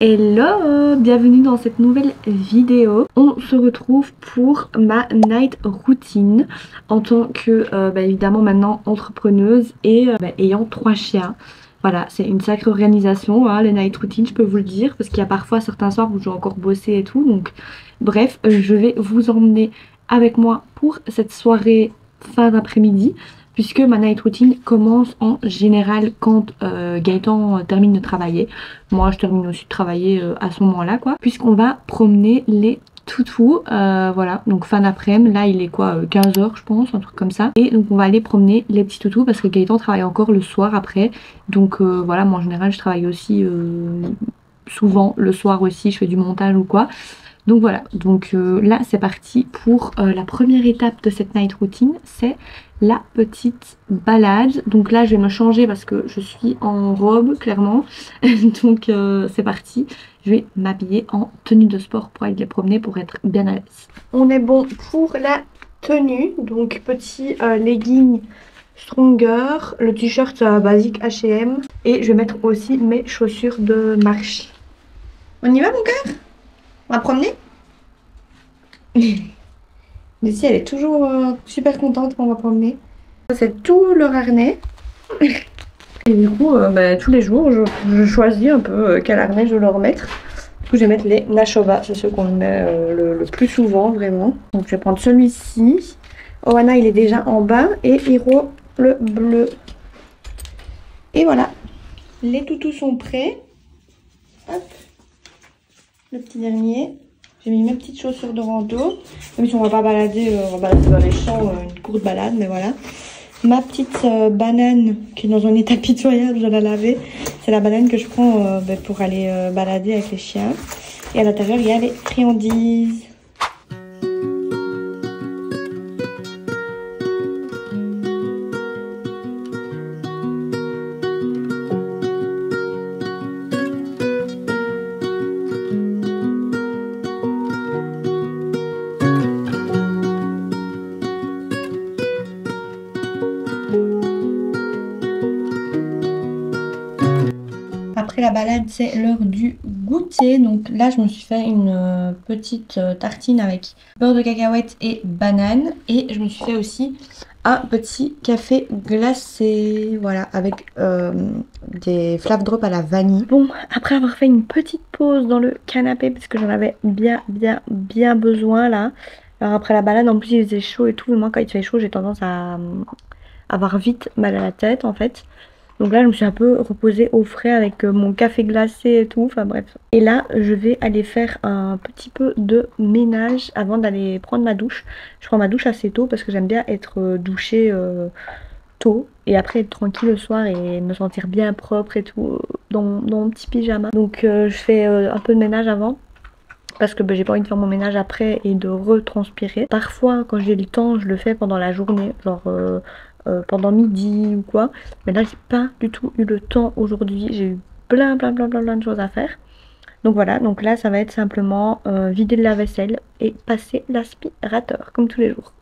Hello, bienvenue dans cette nouvelle vidéo. On se retrouve pour ma night routine en tant que évidemment maintenant entrepreneuse et ayant 3 chiens. Voilà, c'est une sacrée organisation, hein, les night routines, je peux vous le dire, parce qu'il y a parfois certains soirs où je dois encore bosser et tout. Donc bref, je vais vous emmener avec moi pour cette soirée fin d'après-midi, puisque ma night routine commence en général quand Gaëtan termine de travailler. Moi, je termine aussi de travailler à ce moment-là, quoi. Puisqu'on va promener les toutous, voilà. Donc fin d'après-midi, là il est quoi, 15 h je pense, un truc comme ça. Et donc on va aller promener les petits toutous parce que Gaëtan travaille encore le soir après. Donc voilà, moi en général je travaille aussi souvent le soir aussi, je fais du montage ou quoi. Donc voilà, donc là c'est parti pour la première étape de cette night routine, c'est la petite balade. Donc là je vais me changer parce que je suis en robe clairement, donc c'est parti. Je vais m'habiller en tenue de sport pour aller les promener pour être bien à l'aise. On est bon pour la tenue, donc petit legging Stronger, le t-shirt basique H&M et je vais mettre aussi mes chaussures de marche. On y va mon cœur? On va promener? Lucie, elle est toujours super contente quand on va promener. C'est tout leur harnais. Et du coup, tous les jours, je choisis un peu quel harnais je vais leur mettre. Du coup, je vais mettre les Nashova, c'est ceux qu'on met le plus souvent, vraiment. Donc, je vais prendre celui-ci. Oana, il est déjà en bas. Et Hiro, le bleu. Et voilà. Les toutous sont prêts. Hop. Le petit dernier. J'ai mis mes petites chaussures de rando. Même si on va pas balader, on va balader dans les champs, une courte balade, mais voilà. Ma petite banane qui est dans un état pitoyable, je dois la laver. C'est la banane que je prends pour aller balader avec les chiens. Et à l'intérieur, il y a les friandises. Après la balade, c'est l'heure du goûter. Donc là, je me suis fait une petite tartine avec beurre de cacahuète et banane. Et je me suis fait aussi un petit café glacé. Voilà, avec des Flav Drop à la vanille. Bon, après avoir fait une petite pause dans le canapé, parce que j'en avais bien besoin là. Alors après la balade, en plus il faisait chaud et tout. Moi, quand il fait chaud, j'ai tendance à avoir vite mal à la tête en fait. Donc là, je me suis un peu reposée au frais avec mon café glacé et tout. Enfin bref. Et là, je vais aller faire un petit peu de ménage avant d'aller prendre ma douche. Je prends ma douche assez tôt parce que j'aime bien être douchée tôt. Et après être tranquille le soir et me sentir bien propre et tout dans mon petit pyjama. Donc je fais un peu de ménage avant. Parce que j'ai pas envie de faire mon ménage après et de retranspirer. Parfois, quand j'ai le temps, je le fais pendant la journée. Genre pendant midi ou quoi, mais là j'ai pas du tout eu le temps aujourd'hui, j'ai eu plein de choses à faire. Donc voilà, donc là ça va être simplement vider le lave-vaisselle et passer l'aspirateur comme tous les jours.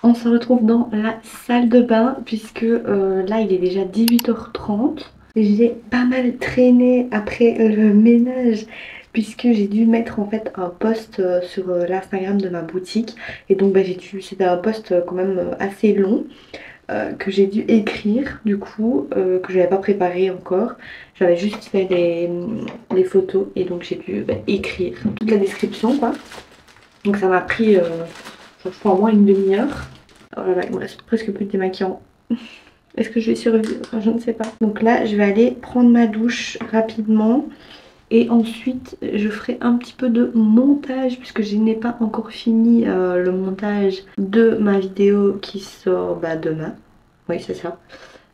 On se retrouve dans la salle de bain puisque là il est déjà 18 h 30. J'ai pas mal traîné après le ménage puisque j'ai dû mettre en fait un post sur l'Instagram de ma boutique. Et donc c'était un post quand même assez long que j'ai dû écrire du coup, que je n'avais pas préparé encore. J'avais juste fait les photos et donc j'ai dû écrire toute la description quoi. Donc ça m'a pris je crois au moins une demi-heure. Oh là là, il me reste presque plus de démaquillant. Est-ce que je vais survivre? Je ne sais pas. Donc là, je vais aller prendre ma douche rapidement. Et ensuite je ferai un petit peu de montage puisque je n'ai pas encore fini le montage de ma vidéo qui sort demain. Oui, c'est ça.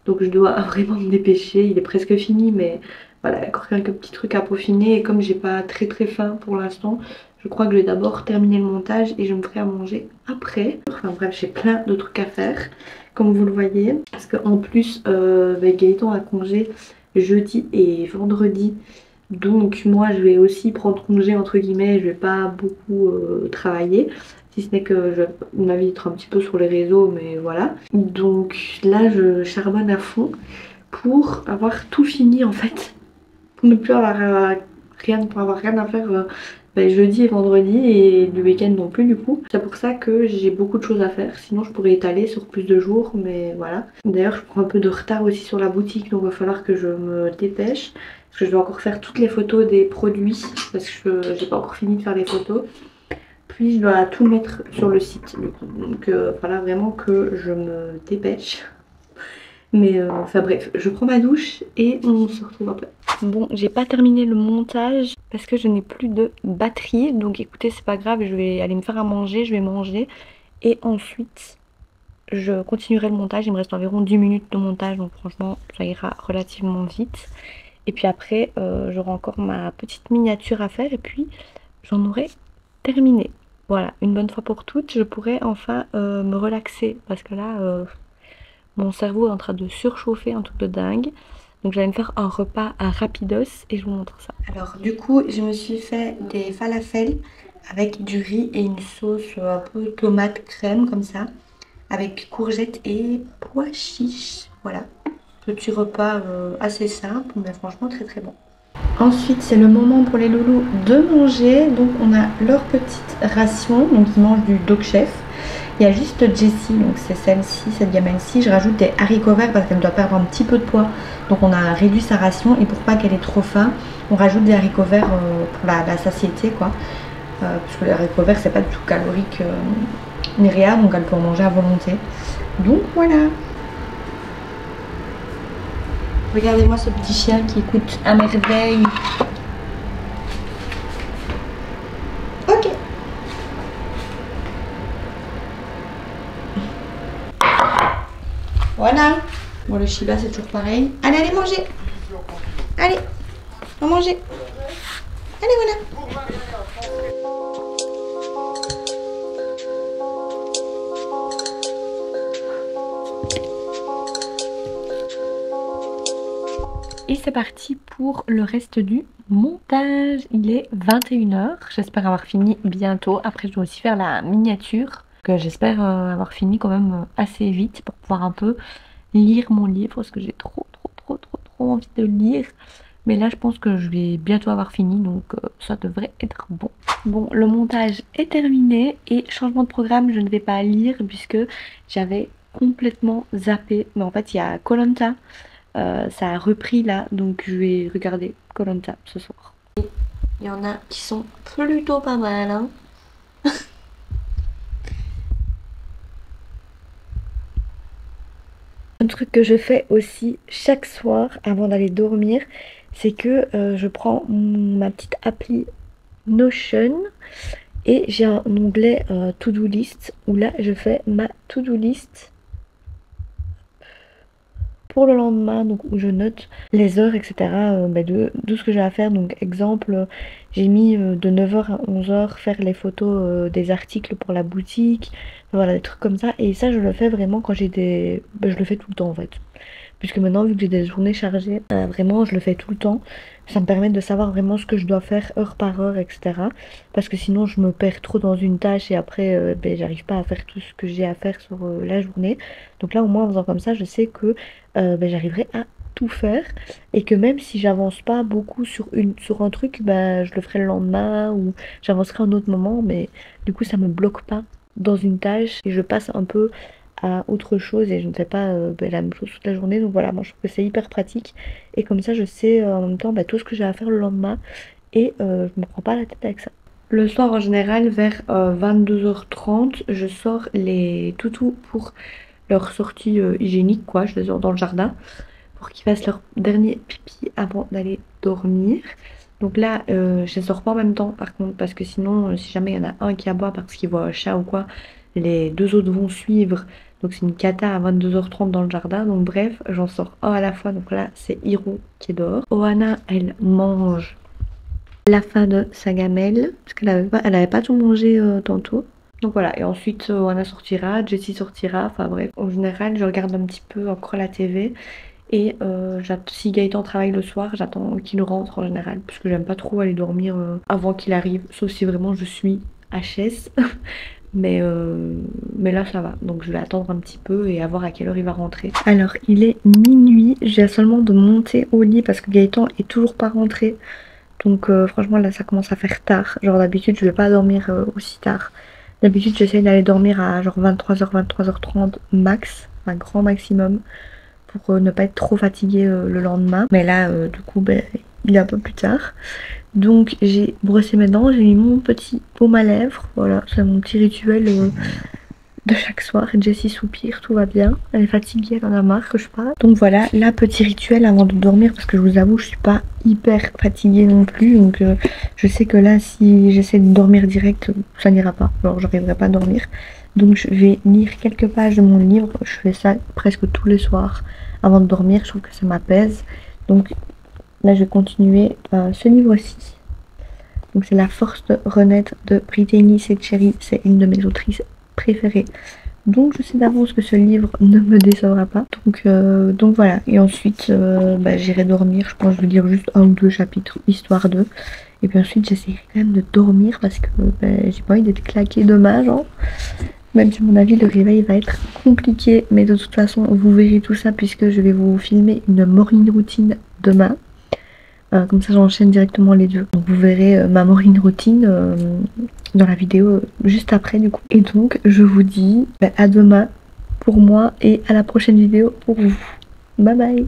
Donc je dois vraiment me dépêcher, il est presque fini mais voilà, il y a encore quelques petits trucs à peaufiner et comme j'ai pas très faim pour l'instant, je crois que je vais d'abord terminer le montage et je me ferai à manger après. Enfin bref, j'ai plein de trucs à faire comme vous le voyez. Parce qu'en plus, Gaëtan a congé jeudi et vendredi. Donc moi je vais aussi prendre congé entre guillemets, je vais pas beaucoup travailler. Si ce n'est que je m'invite un petit peu sur les réseaux, mais voilà. Donc là je charbonne à fond pour avoir tout fini en fait. Pour ne plus avoir rien à faire jeudi et vendredi et le week-end non plus du coup. C'est pour ça que j'ai beaucoup de choses à faire. Sinon je pourrais étaler sur plus de jours, mais voilà. D'ailleurs je prends un peu de retard aussi sur la boutique, donc il va falloir que je me dépêche. Parce que je dois encore faire toutes les photos des produits parce que j'ai pas encore fini de faire les photos. Puis je dois tout mettre sur le site du coup. Donc voilà vraiment que je me dépêche. Mais enfin bref, je prends ma douche et on se retrouve après. Bon, j'ai pas terminé le montage parce que je n'ai plus de batterie. Donc écoutez, c'est pas grave, je vais aller me faire à manger, je vais manger. Et ensuite, je continuerai le montage. Il me reste environ 10 minutes de montage, donc franchement, ça ira relativement vite. Et puis après, j'aurai encore ma petite miniature à faire et puis j'en aurai terminé. Voilà, une bonne fois pour toutes, je pourrai enfin me relaxer parce que là, mon cerveau est en train de surchauffer, un truc de dingue. Donc j'allais me faire un repas à rapidos et je vous montre ça. Alors du coup, je me suis fait des falafels avec du riz et une sauce un peu tomate crème comme ça, avec courgettes et pois chiches. Voilà, petit repas assez simple mais franchement très bon. Ensuite, c'est le moment pour les loulous de manger. Donc on a leur petite ration, donc ils mangent du Dog Chef. Il y a juste Jessie, donc c'est celle-ci, cette gamelle-ci. Je rajoute des haricots verts parce qu'elle doit perdre un petit peu de poids. Donc on a réduit sa ration et pour pas qu'elle ait trop faim, on rajoute des haricots verts pour la satiété quoi. Parce que les haricots verts c'est pas du tout calorique ni rien, donc elle peut en manger à volonté. Donc voilà. Regardez-moi ce petit chien qui écoute à merveille. Ok. Voilà. Bon, le Shiba c'est toujours pareil. Allez, allez manger. Allez, on va manger. Allez, voilà. Et c'est parti pour le reste du montage. Il est 21 h. J'espère avoir fini bientôt. Après, je dois aussi faire la miniature que j'espère avoir fini quand même assez vite pour pouvoir un peu lire mon livre parce que j'ai trop envie de lire. Mais là, je pense que je vais bientôt avoir fini, donc ça devrait être bon. Bon, le montage est terminé et changement de programme, je ne vais pas lire puisque j'avais complètement zappé. Mais en fait, il y a koh Lanta. Ça a repris là, donc je vais regarder koh Lanta ce soir. Il y en a qui sont plutôt pas mal, hein. Un truc que je fais aussi chaque soir avant d'aller dormir, c'est que je prends ma petite appli Notion et j'ai un onglet to-do list où là je fais ma to-do list pour le lendemain, donc où je note les heures etc de ce que j'ai à faire. Donc exemple, j'ai mis de 9 h à 11 h faire les photos des articles pour la boutique, voilà des trucs comme ça. Et ça je le fais vraiment quand j'ai des... je le fais tout le temps en fait. Puisque maintenant vu que j'ai des journées chargées, vraiment je le fais tout le temps. Ça me permet de savoir vraiment ce que je dois faire heure par heure etc. Parce que sinon je me perds trop dans une tâche et après j'arrive pas à faire tout ce que j'ai à faire sur la journée. Donc là au moins en faisant comme ça je sais que j'arriverai à tout faire et que même si j'avance pas beaucoup sur un truc, je le ferai le lendemain ou j'avancerai un autre moment, mais du coup ça me bloque pas dans une tâche et je passe un peu à autre chose et je ne fais pas la même chose toute la journée. Donc voilà, moi je trouve que c'est hyper pratique et comme ça je sais en même temps tout ce que j'ai à faire le lendemain et je me prends pas la tête avec ça. Le soir en général vers 22 h 30 je sors les toutous pour leur sortie hygiénique quoi, je les sors dans le jardin pour qu'ils fassent leur dernier pipi avant d'aller dormir. Donc là, je les sors pas en même temps par contre, parce que sinon, si jamais il y en a un qui aboie parce qu'il voit un chat ou quoi, les deux autres vont suivre. Donc c'est une cata à 22h30 dans le jardin. Donc bref, j'en sors un à la fois. Donc là, c'est Hiro qui est dehors. Ohana, elle mange la fin de sa gamelle, parce elle avait pas tout mangé tantôt. Donc voilà, et ensuite Ohana sortira, Jessie sortira, enfin bref. En général, je regarde un petit peu encore la TV. Et si Gaëtan travaille le soir, j'attends qu'il rentre en général, parce que j'aime pas trop aller dormir avant qu'il arrive, sauf si vraiment je suis HS. Mais là ça va, donc je vais attendre un petit peu et à voir à quelle heure il va rentrer. Alors il est minuit, j'ai seulement de monter au lit parce que Gaëtan est toujours pas rentré. Donc franchement là ça commence à faire tard. Genre d'habitude je vais pas dormir aussi tard. D'habitude j'essaie d'aller dormir à genre 23h, 23h30 max, un grand maximum, pour ne pas être trop fatiguée le lendemain. Mais là du coup ben, il est un peu plus tard. Donc j'ai brossé mes dents, j'ai mis mon petit baume à lèvres, voilà, c'est mon petit rituel de chaque soir. Jessie soupire, tout va bien, elle est fatiguée, elle en a marre que je parte. Donc voilà, là petit rituel avant de dormir, parce que je vous avoue je suis pas hyper fatiguée non plus, donc je sais que là si j'essaie de dormir direct, ça n'ira pas, alors j'arriverai pas à dormir. Donc je vais lire quelques pages de mon livre, je fais ça presque tous les soirs avant de dormir, je trouve que ça m'apaise. Donc là, je vais continuer ce livre-ci. Donc, c'est La force de renaître de Brittany Setcheri. C'est une de mes autrices préférées. Donc, je sais d'avance que ce livre ne me décevra pas. Donc voilà. Et ensuite, j'irai dormir. Je pense que je vais lire juste un ou deux chapitres, histoire de. Et puis ensuite, j'essaierai quand même de dormir parce que j'ai pas envie d'être claquée demain, genre. Même si à mon avis le réveil va être compliqué. Mais de toute façon, vous verrez tout ça puisque je vais vous filmer une morning routine demain. Comme ça j'enchaîne directement les deux. Donc vous verrez ma morning routine dans la vidéo juste après du coup. Et donc je vous dis à demain pour moi et à la prochaine vidéo pour vous. Bye bye.